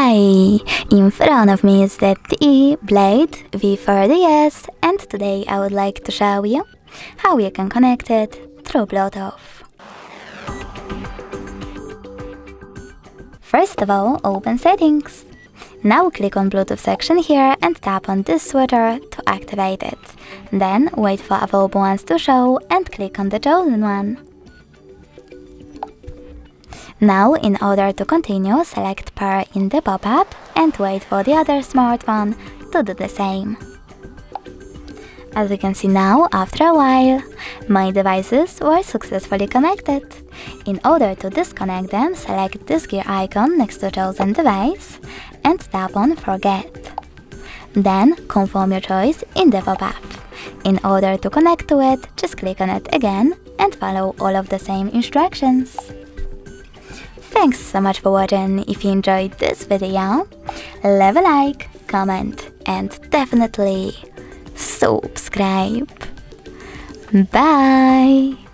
Hi! In front of me is the ZTE Blade V40S, and today I would like to show you how you can connect it through Bluetooth. First of all, open Settings. Now click on Bluetooth section here and tap on this switcher to activate it. Then wait for available ones to show and click on the chosen one. Now, in order to continue, select Pair in the pop-up and wait for the other smartphone to do the same. As you can see now, after a while, my devices were successfully connected. In order to disconnect them, select this gear icon next to chosen device and tap on Forget. Then confirm your choice in the pop-up. In order to connect to it, just click on it again and follow all of the same instructions. Thanks so much for watching. If you enjoyed this video, leave a like, comment and definitely subscribe. Bye!